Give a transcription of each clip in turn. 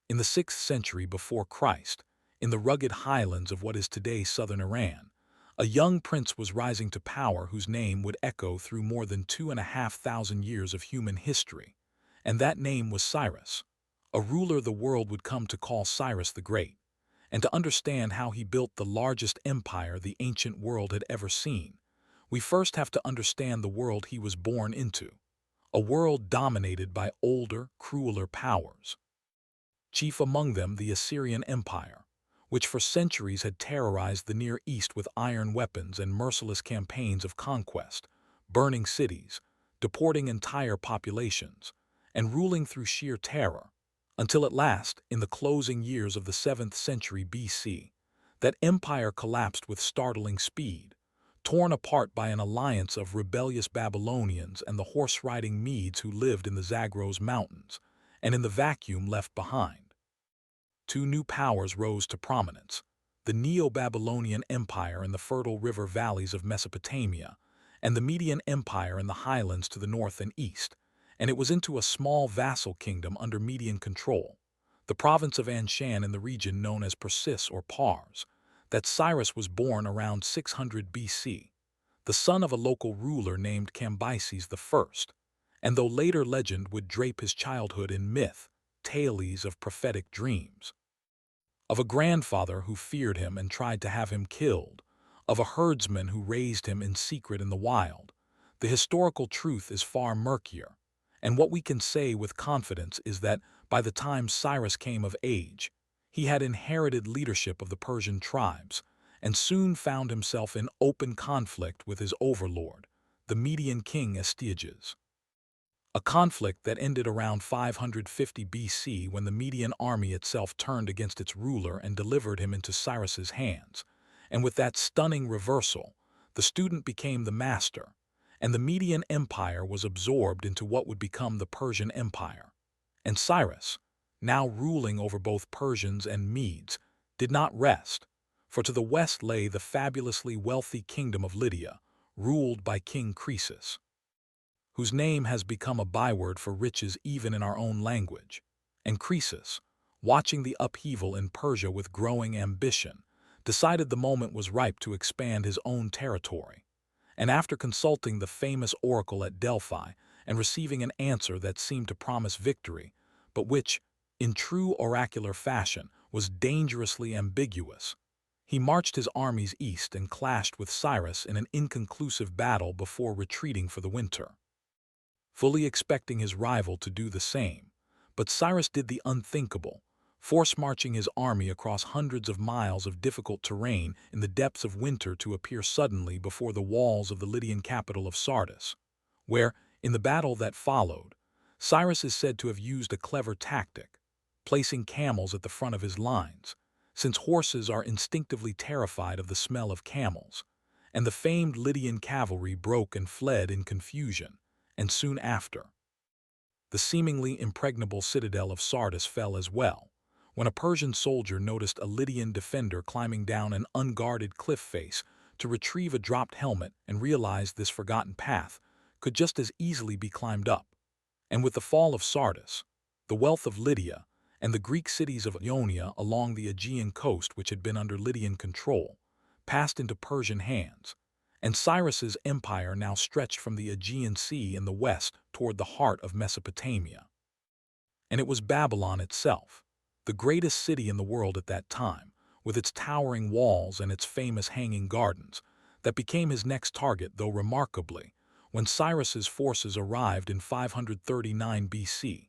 In the 6th century before Christ, in the rugged highlands of what is today southern Iran, a young prince was rising to power whose name would echo through more than 2,500 years of human history, and that name was Cyrus, a ruler the world would come to call Cyrus the Great. And to understand how he built the largest empire the ancient world had ever seen, we first have to understand the world he was born into, a world dominated by older, crueler powers. Chief among them the Assyrian Empire, which for centuries had terrorized the Near East with iron weapons and merciless campaigns of conquest, burning cities, deporting entire populations, and ruling through sheer terror, until at last, in the closing years of the 7th century BC, that empire collapsed with startling speed, torn apart by an alliance of rebellious Babylonians and the horse-riding Medes who lived in the Zagros Mountains, and in the vacuum left behind. Two new powers rose to prominence: the Neo-Babylonian Empire in the fertile river valleys of Mesopotamia, and the Median Empire in the highlands to the north and east, and it was into a small vassal kingdom under Median control, the province of Anshan in the region known as Persis or Pars, that Cyrus was born around 600 BC, the son of a local ruler named Cambyses I, and though later legend would drape his childhood in myth, tales of prophetic dreams. Of a grandfather who feared him and tried to have him killed, of a herdsman who raised him in secret in the wild, the historical truth is far murkier, and what we can say with confidence is that by the time Cyrus came of age, he had inherited leadership of the Persian tribes and soon found himself in open conflict with his overlord, the Median king Astyages. A conflict that ended around 550 BC when the Median army itself turned against its ruler and delivered him into Cyrus's hands. And with that stunning reversal, the student became the master, and the Median Empire was absorbed into what would become the Persian Empire. And Cyrus, now ruling over both Persians and Medes, did not rest, for to the west lay the fabulously wealthy kingdom of Lydia, ruled by King Croesus, whose name has become a byword for riches even in our own language. And Croesus, watching the upheaval in Persia with growing ambition, decided the moment was ripe to expand his own territory. And after consulting the famous oracle at Delphi and receiving an answer that seemed to promise victory, but which, in true oracular fashion, was dangerously ambiguous, he marched his armies east and clashed with Cyrus in an inconclusive battle before retreating for the winter, fully expecting his rival to do the same. But Cyrus did the unthinkable, force-marching his army across hundreds of miles of difficult terrain in the depths of winter to appear suddenly before the walls of the Lydian capital of Sardis, where, in the battle that followed, Cyrus is said to have used a clever tactic, placing camels at the front of his lines, since horses are instinctively terrified of the smell of camels, and the famed Lydian cavalry broke and fled in confusion, and soon after, the seemingly impregnable citadel of Sardis fell as well, when a Persian soldier noticed a Lydian defender climbing down an unguarded cliff face to retrieve a dropped helmet and realized this forgotten path could just as easily be climbed up. And with the fall of Sardis, the wealth of Lydia, and the Greek cities of Ionia along the Aegean coast which had been under Lydian control, passed into Persian hands, and Cyrus's empire now stretched from the Aegean Sea in the west toward the heart of Mesopotamia. And it was Babylon itself, the greatest city in the world at that time, with its towering walls and its famous hanging gardens, that became his next target, though remarkably, when Cyrus's forces arrived in 539 BC.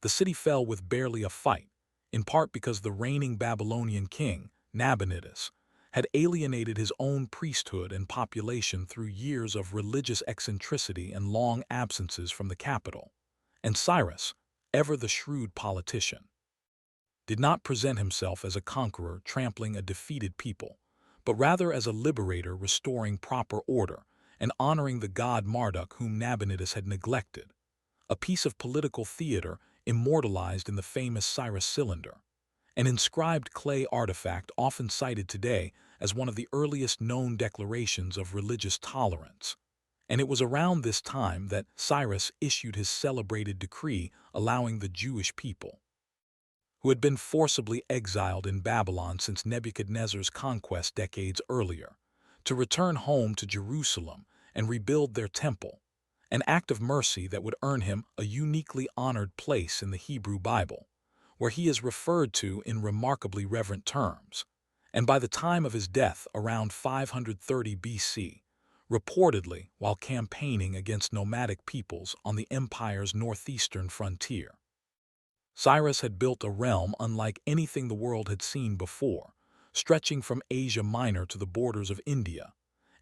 The city fell with barely a fight, in part because the reigning Babylonian king, Nabonidus, had alienated his own priesthood and population through years of religious eccentricity and long absences from the capital. And Cyrus, ever the shrewd politician, did not present himself as a conqueror trampling a defeated people, but rather as a liberator restoring proper order and honoring the god Marduk whom Nabonidus had neglected, a piece of political theater immortalized in the famous Cyrus Cylinder, an inscribed clay artifact often cited today as one of the earliest known declarations of religious tolerance. And it was around this time that Cyrus issued his celebrated decree allowing the Jewish people, who had been forcibly exiled in Babylon since Nebuchadnezzar's conquest decades earlier, to return home to Jerusalem and rebuild their temple, an act of mercy that would earn him a uniquely honored place in the Hebrew Bible, where he is referred to in remarkably reverent terms. And by the time of his death around 530 BC, reportedly while campaigning against nomadic peoples on the empire's northeastern frontier. Cyrus had built a realm unlike anything the world had seen before, stretching from Asia Minor to the borders of India,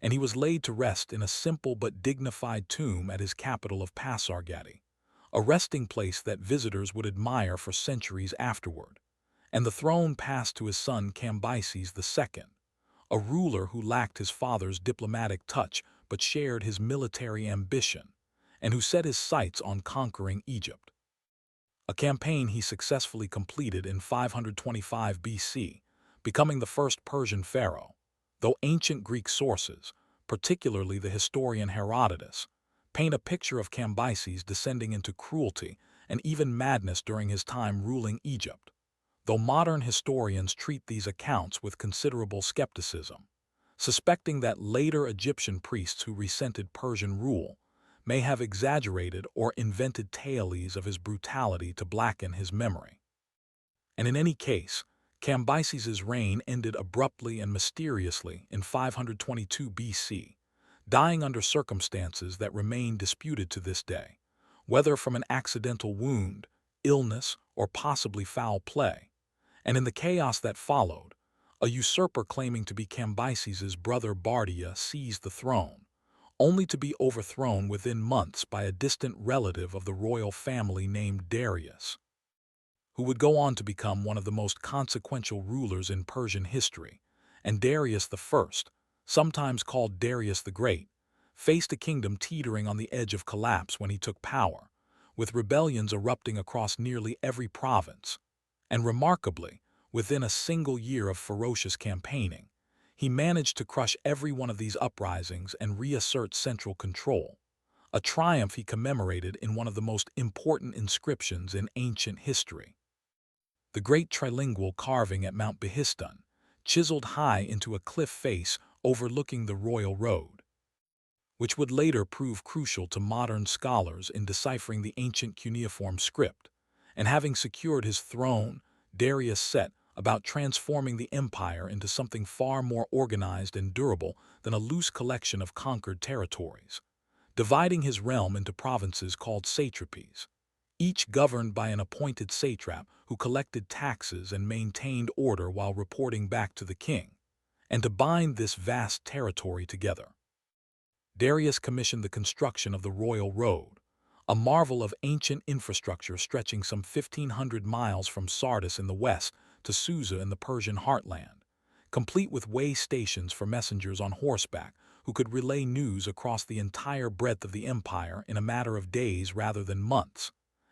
and he was laid to rest in a simple but dignified tomb at his capital of Pasargadae, a resting place that visitors would admire for centuries afterward. And the throne passed to his son Cambyses II, a ruler who lacked his father's diplomatic touch but shared his military ambition, and who set his sights on conquering Egypt. A campaign he successfully completed in 525 BC, becoming the first Persian pharaoh, though ancient Greek sources, particularly the historian Herodotus, paint a picture of Cambyses descending into cruelty and even madness during his time ruling Egypt, though modern historians treat these accounts with considerable skepticism, suspecting that later Egyptian priests who resented Persian rule may have exaggerated or invented tales of his brutality to blacken his memory. And in any case, Cambyses's reign ended abruptly and mysteriously in 522 BC, dying under circumstances that remain disputed to this day, whether from an accidental wound, illness, or possibly foul play. And in the chaos that followed, a usurper claiming to be Cambyses's brother Bardia seized the throne, only to be overthrown within months by a distant relative of the royal family named Darius, who would go on to become one of the most consequential rulers in Persian history. And Darius I, sometimes called Darius the Great, faced a kingdom teetering on the edge of collapse when he took power, with rebellions erupting across nearly every province. And remarkably, within a single year of ferocious campaigning, he managed to crush every one of these uprisings and reassert central control, a triumph he commemorated in one of the most important inscriptions in ancient history. The great trilingual carving at Mount Behistun, chiseled high into a cliff face overlooking the royal road, which would later prove crucial to modern scholars in deciphering the ancient cuneiform script. And having secured his throne, Darius set about transforming the empire into something far more organized and durable than a loose collection of conquered territories, dividing his realm into provinces called satrapies, each governed by an appointed satrap who collected taxes and maintained order while reporting back to the king. And to bind this vast territory together, Darius commissioned the construction of the royal road, a marvel of ancient infrastructure stretching some 1,500 miles from Sardis in the west to Susa in the Persian heartland, complete with way stations for messengers on horseback who could relay news across the entire breadth of the empire in a matter of days rather than months,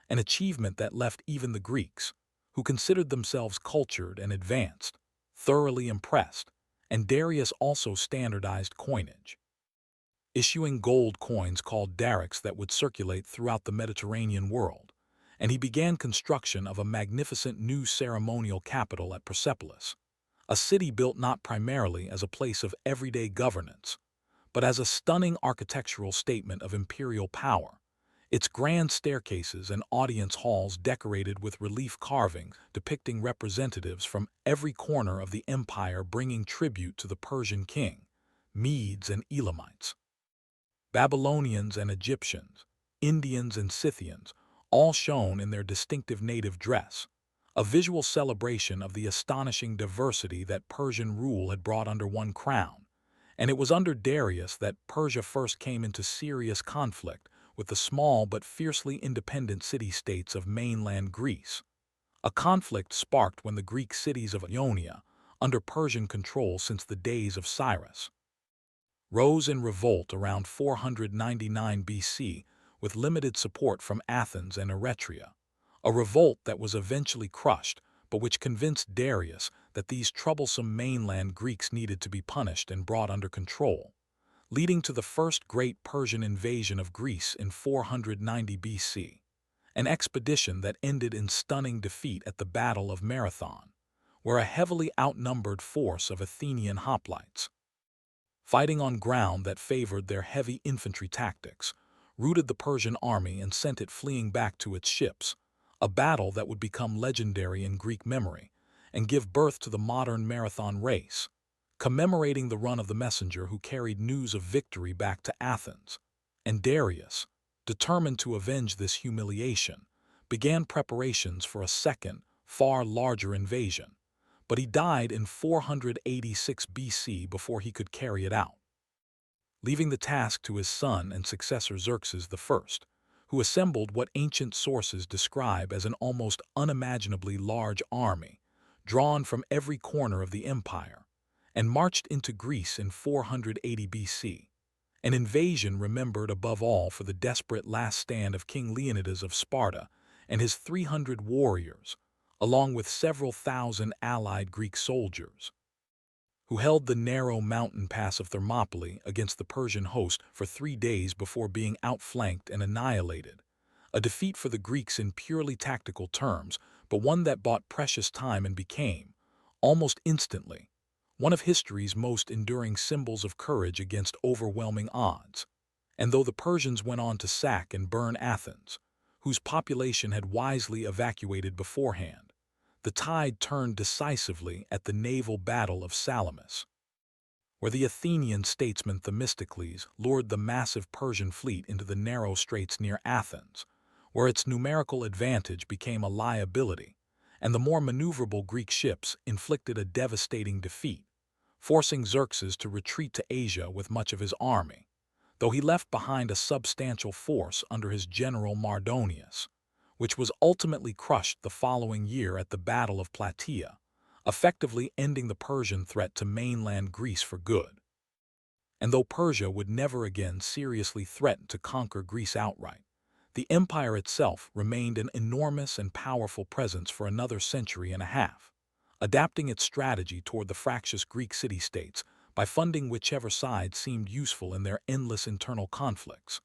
an achievement that left even the Greeks, who considered themselves cultured and advanced, thoroughly impressed. And Darius also standardized coinage, issuing gold coins called darics that would circulate throughout the Mediterranean world, and he began construction of a magnificent new ceremonial capital at Persepolis, a city built not primarily as a place of everyday governance, but as a stunning architectural statement of imperial power, its grand staircases and audience halls decorated with relief carvings depicting representatives from every corner of the empire bringing tribute to the Persian king, Medes and Elamites, Babylonians and Egyptians, Indians and Scythians, all shown in their distinctive native dress, a visual celebration of the astonishing diversity that Persian rule had brought under one crown. And it was under Darius that Persia first came into serious conflict with the small but fiercely independent city-states of mainland Greece, a conflict sparked when the Greek cities of Ionia, under Persian control since the days of Cyrus, rose in revolt around 499 BC with limited support from Athens and Eretria, a revolt that was eventually crushed, but which convinced Darius that these troublesome mainland Greeks needed to be punished and brought under control, leading to the first great Persian invasion of Greece in 490 BC. an expedition that ended in stunning defeat at the Battle of Marathon, where a heavily outnumbered force of Athenian hoplites, fighting on ground that favored their heavy infantry tactics, routed the Persian army and sent it fleeing back to its ships, a battle that would become legendary in Greek memory and give birth to the modern marathon race, commemorating the run of the messenger who carried news of victory back to Athens. And Darius, determined to avenge this humiliation, began preparations for a second, far larger invasion, but he died in 486 BC before he could carry it out, leaving the task to his son and successor Xerxes I, who assembled what ancient sources describe as an almost unimaginably large army, drawn from every corner of the empire, and marched into Greece in 480 BC, an invasion remembered above all for the desperate last stand of King Leonidas of Sparta and his 300 warriors, along with several thousand allied Greek soldiers, who held the narrow mountain pass of Thermopylae against the Persian host for 3 days before being outflanked and annihilated. A defeat for the Greeks in purely tactical terms, but one that bought precious time and became, almost instantly, one of history's most enduring symbols of courage against overwhelming odds. And though the Persians went on to sack and burn Athens, whose population had wisely evacuated beforehand, the tide turned decisively at the naval battle of Salamis, where the Athenian statesman Themistocles lured the massive Persian fleet into the narrow straits near Athens, where its numerical advantage became a liability, and the more maneuverable Greek ships inflicted a devastating defeat, forcing Xerxes to retreat to Asia with much of his army, though he left behind a substantial force under his general Mardonius, which was ultimately crushed the following year at the Battle of Plataea, effectively ending the Persian threat to mainland Greece for good. And though Persia would never again seriously threaten to conquer Greece outright, the empire itself remained an enormous and powerful presence for another century and a half, adapting its strategy toward the fractious Greek city-states by funding whichever side seemed useful in their endless internal conflicts,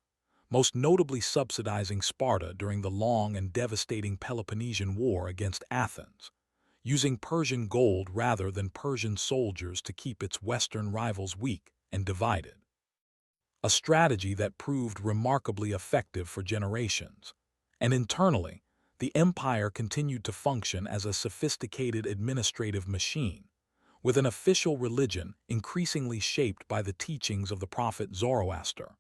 most notably subsidizing Sparta during the long and devastating Peloponnesian War against Athens, using Persian gold rather than Persian soldiers to keep its Western rivals weak and divided. A strategy that proved remarkably effective for generations. And internally, the empire continued to function as a sophisticated administrative machine, with an official religion increasingly shaped by the teachings of the prophet Zoroaster,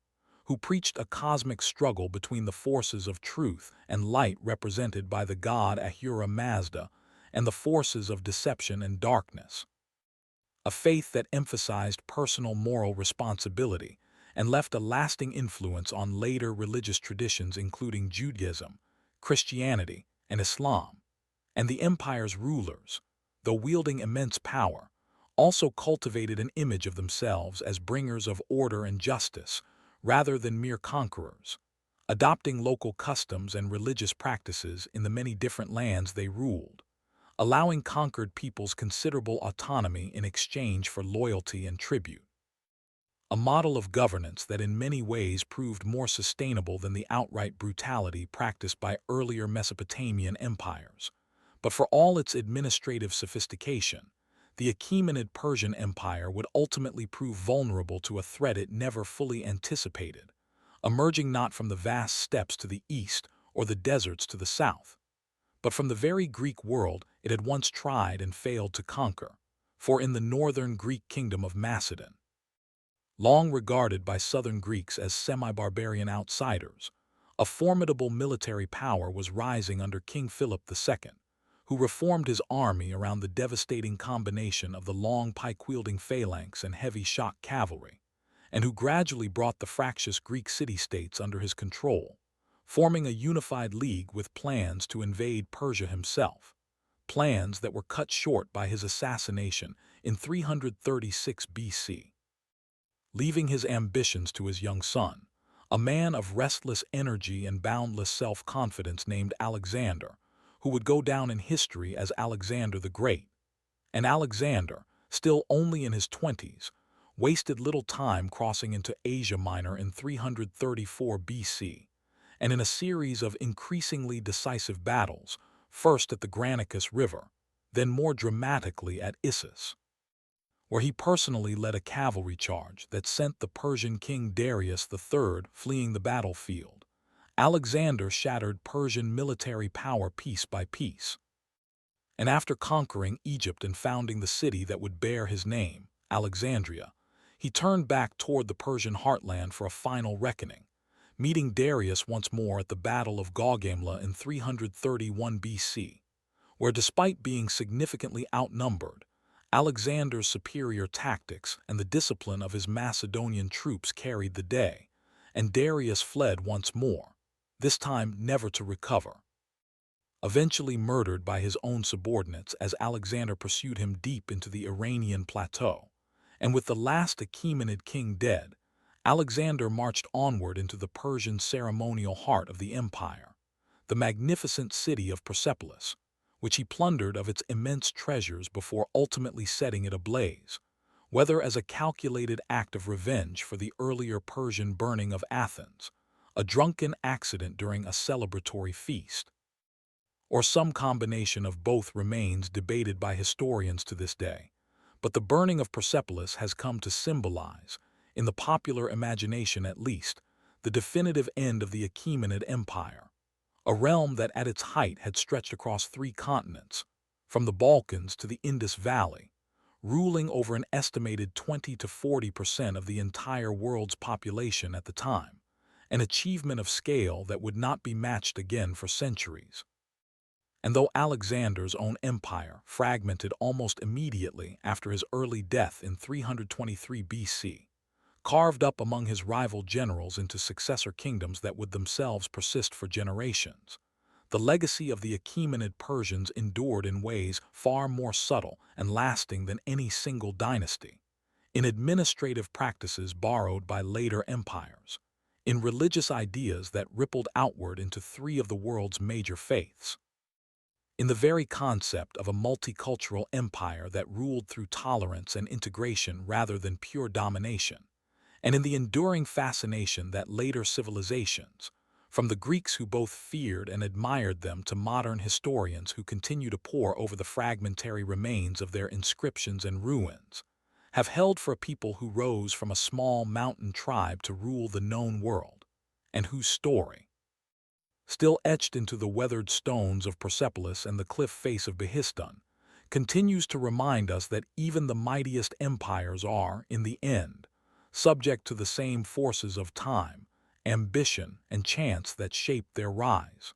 who preached a cosmic struggle between the forces of truth and light represented by the god Ahura Mazda and the forces of deception and darkness. A faith that emphasized personal moral responsibility and left a lasting influence on later religious traditions including Judaism, Christianity, and Islam. And the empire's rulers, though wielding immense power, also cultivated an image of themselves as bringers of order and justice, rather than mere conquerors, adopting local customs and religious practices in the many different lands they ruled, allowing conquered peoples considerable autonomy in exchange for loyalty and tribute. A model of governance that in many ways proved more sustainable than the outright brutality practiced by earlier Mesopotamian empires. But for all its administrative sophistication, the Achaemenid Persian Empire would ultimately prove vulnerable to a threat it never fully anticipated, emerging not from the vast steppes to the east or the deserts to the south, but from the very Greek world it had once tried and failed to conquer, for in the northern Greek kingdom of Macedon, long regarded by southern Greeks as semi-barbarian outsiders, a formidable military power was rising under King Philip II, who reformed his army around the devastating combination of the long pike-wielding phalanx and heavy shock cavalry, and who gradually brought the fractious Greek city-states under his control, forming a unified league with plans to invade Persia himself, plans that were cut short by his assassination in 336 BC. Leaving his ambitions to his young son, a man of restless energy and boundless self-confidence named Alexander, who would go down in history as Alexander the Great. And Alexander, still only in his 20s, wasted little time crossing into Asia Minor in 334 BC, and in a series of increasingly decisive battles, first at the Granicus River, then more dramatically at Issus, where he personally led a cavalry charge that sent the Persian king Darius III fleeing the battlefield. Alexander shattered Persian military power piece by piece, and after conquering Egypt and founding the city that would bear his name, Alexandria, he turned back toward the Persian heartland for a final reckoning, meeting Darius once more at the Battle of Gaugamela in 331 BC, where despite being significantly outnumbered, Alexander's superior tactics and the discipline of his Macedonian troops carried the day, and Darius fled once more, this time never to recover. Eventually murdered by his own subordinates as Alexander pursued him deep into the Iranian plateau, and with the last Achaemenid king dead, Alexander marched onward into the Persian ceremonial heart of the empire, the magnificent city of Persepolis, which he plundered of its immense treasures before ultimately setting it ablaze, whether as a calculated act of revenge for the earlier Persian burning of Athens, a drunken accident during a celebratory feast, or some combination of both remains debated by historians to this day. But the burning of Persepolis has come to symbolize, in the popular imagination at least, the definitive end of the Achaemenid Empire, a realm that at its height had stretched across 3 continents, from the Balkans to the Indus Valley, ruling over an estimated 20 to 40% of the entire world's population at the time, an achievement of scale that would not be matched again for centuries. And though Alexander's own empire fragmented almost immediately after his early death in 323 BC, carved up among his rival generals into successor kingdoms that would themselves persist for generations, the legacy of the Achaemenid Persians endured in ways far more subtle and lasting than any single dynasty, in administrative practices borrowed by later empires, in religious ideas that rippled outward into 3 of the world's major faiths, in the very concept of a multicultural empire that ruled through tolerance and integration rather than pure domination, and in the enduring fascination that later civilizations, from the Greeks who both feared and admired them to modern historians who continue to pore over the fragmentary remains of their inscriptions and ruins, have held for a people who rose from a small mountain tribe to rule the known world, and whose story, still etched into the weathered stones of Persepolis and the cliff face of Behistun, continues to remind us that even the mightiest empires are, in the end, subject to the same forces of time, ambition, and chance that shaped their rise.